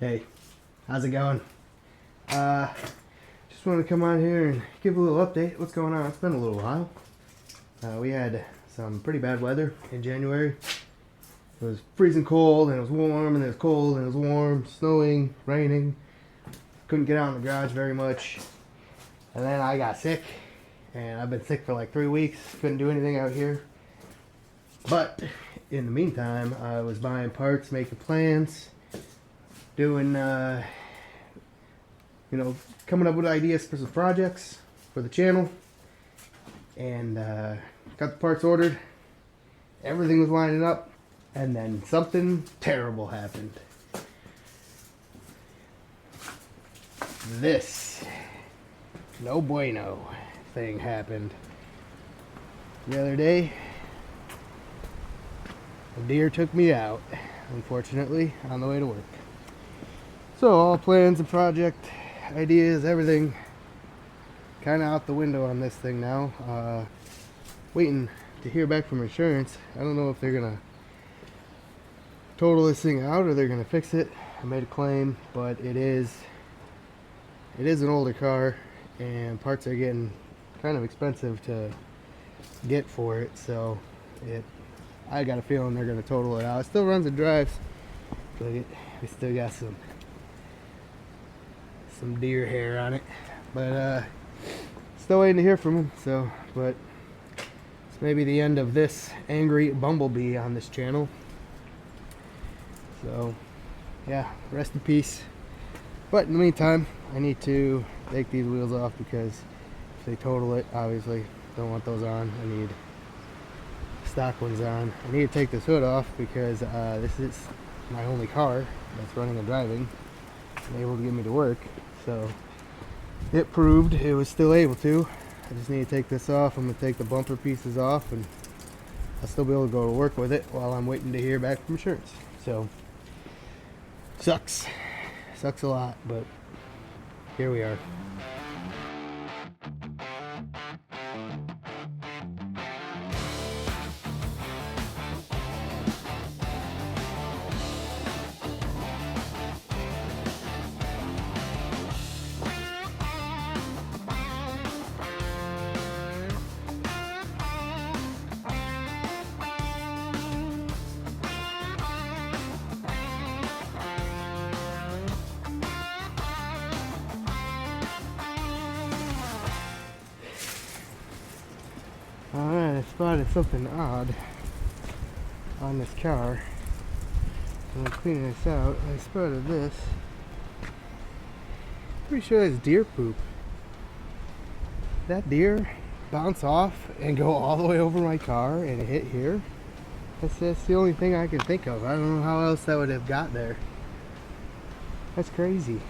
Hey, how's it going? Just wanted to come on here and give a little update. What's going on? It's been a little while. We had some pretty bad weather in January. It was freezing cold, and it was warm, and it was cold, and it was warm, snowing, raining. Couldn't get out in the garage very much. And then I got sick, and I've been sick for like 3 weeks. Couldn't do anything out here. But in the meantime, I was buying parts, making plans, doing, coming up with ideas for some projects for the channel. And got the parts ordered. Everything was lining up. And then something terrible happened. This no bueno thing happened the other day. A deer took me out, unfortunately, on the way to work. So all plans and project ideas, everything kind of out the window on this thing now. Waiting to hear back from insurance. I don't know if they're gonna total this thing out or they're gonna fix it. I made a claim, but it is an older car and parts are getting kind of expensive to get for it, so I got a feeling they're gonna total it out. It still runs and drives, but we still got some deer hair on it, but still waiting to hear from him. So, but it's maybe the end of this angry Bumblebee on this channel. So yeah, rest in peace. But in the meantime, I need to take these wheels off because if they total it, obviously don't want those on. I need stock ones on. I need to take this hood off because this is my only car that's running and driving and able to get me to work. So it proved it was still able to. I just need to take this off. I'm going to take the bumper pieces off and I'll still be able to go to work with it while I'm waiting to hear back from insurance. So sucks a lot, but here we are. Alright, I spotted something odd on this car. I'm cleaning this out. I spotted this. Pretty sure that's deer poop. That deer bounce off and go all the way over my car and hit here. That's the only thing I can think of. I don't know how else that would have got there. That's crazy.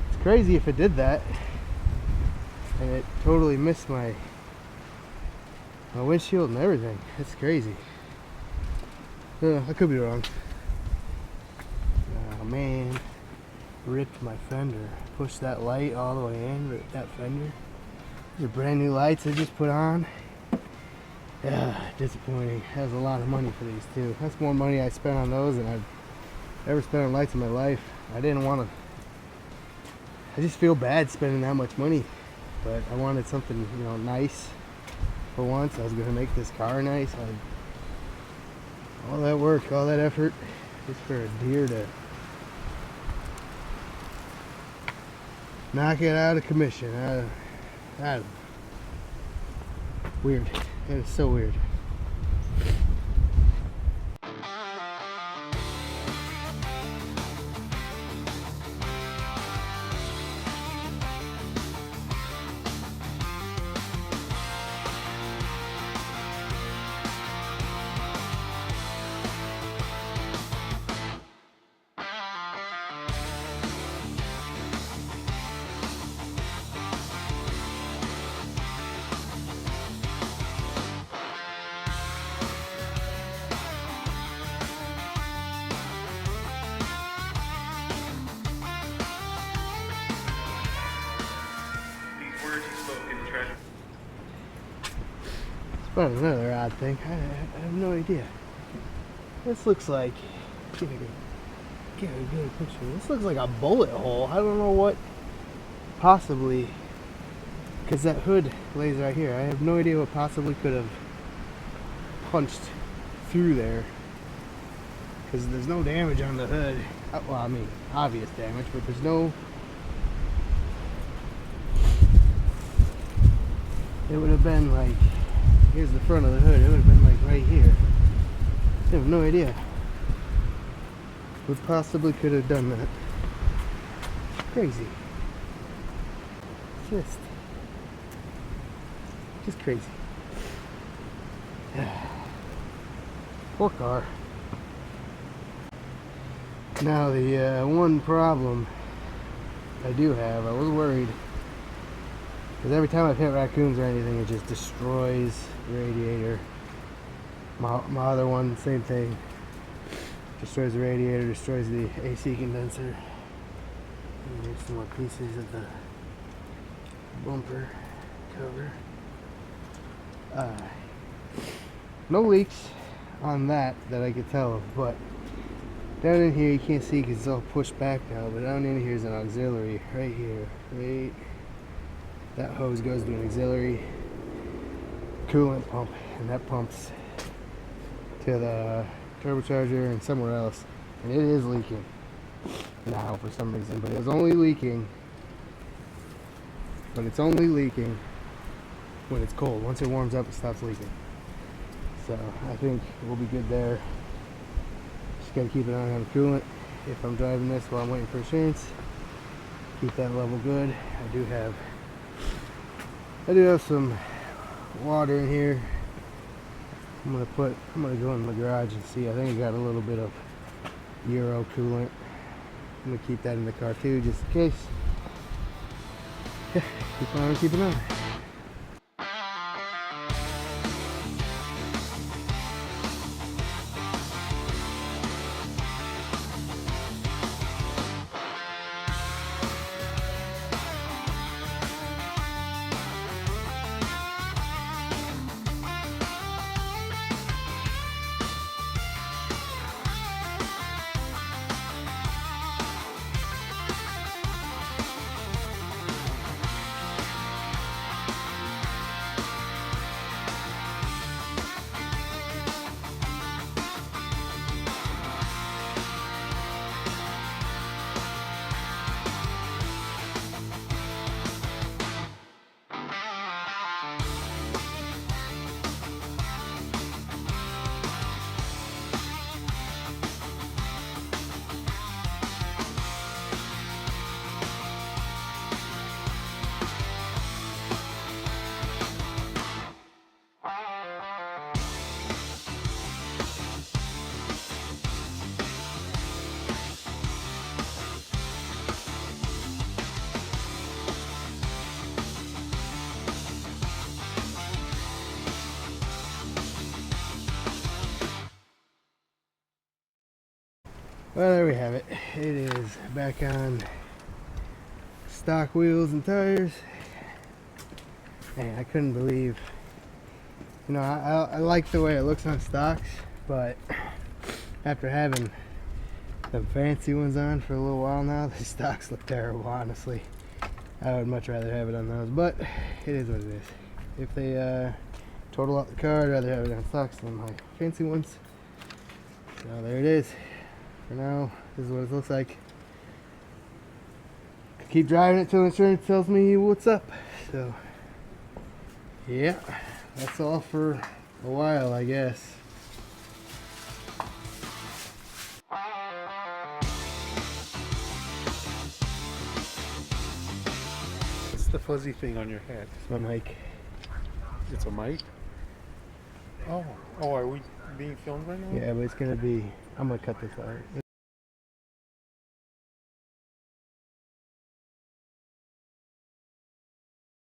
It's crazy if it did that and it totally missed my windshield and everything. It's crazy. I could be wrong. Oh man, ripped my fender. Pushed that light all the way in, ripped that fender. These are brand new lights I just put on. Yeah, disappointing. That was a lot of money for these too. That's more money I spent on those than I've ever spent on lights in my life. I didn't want to. I just feel bad spending that much money, but I wanted something, nice. For once, I was going to make this car nice. All that work, all that effort, just for a deer to knock it out of commission. Weird. That is so weird. But another odd thing, I have no idea. This looks like get a good picture. This looks like a bullet hole. I don't know what possibly, because that hood lays right here. I have no idea what possibly could have punched through there, because there's no damage on the hood. Well, I mean, obvious damage, but there's no. It would have been like, here's the front of the hood. It would have been like right here. I have no idea what possibly could have done that. Crazy. Just crazy. Poor car. Now the one problem I do have, I was worried, because every time I've hit raccoons or anything, it just destroys the radiator. My other one, same thing. Destroys the radiator, destroys the AC condenser. And there's some more pieces of the bumper cover. No leaks on that I could tell of, but down in here you can't see because it's all pushed back now, but down in here is an auxiliary right here. Right, that hose goes to an auxiliary coolant pump, and that pumps to the turbocharger and somewhere else, and it is leaking now for some reason, but it's only leaking when it's cold. Once it warms up, it stops leaking. So I think we'll be good there. Just gotta keep an eye on the coolant if I'm driving this while I'm waiting for insurance. Keep that level good. I do have some water in here. I'm gonna go in the garage and see. I think I got a little bit of Euro coolant. I'm gonna keep that in the car too, just in case. Yeah, keep an eye. Well, there we have it. It is back on stock wheels and tires. Man, I couldn't believe, I like the way it looks on stocks, but after having some fancy ones on for a little while now, the stocks look terrible, honestly. I would much rather have it on those, but it is what it is. If they total out the car, I'd rather have it on stocks than my fancy ones. So there it is. For now, this is what it looks like. Keep driving it till insurance tells me what's up. So, yeah, that's all for a while, I guess. What's the fuzzy thing on your head? It's my mic. It's a mic? Oh, are we being filmed right now? Yeah, but it's gonna be, I'm gonna cut this out.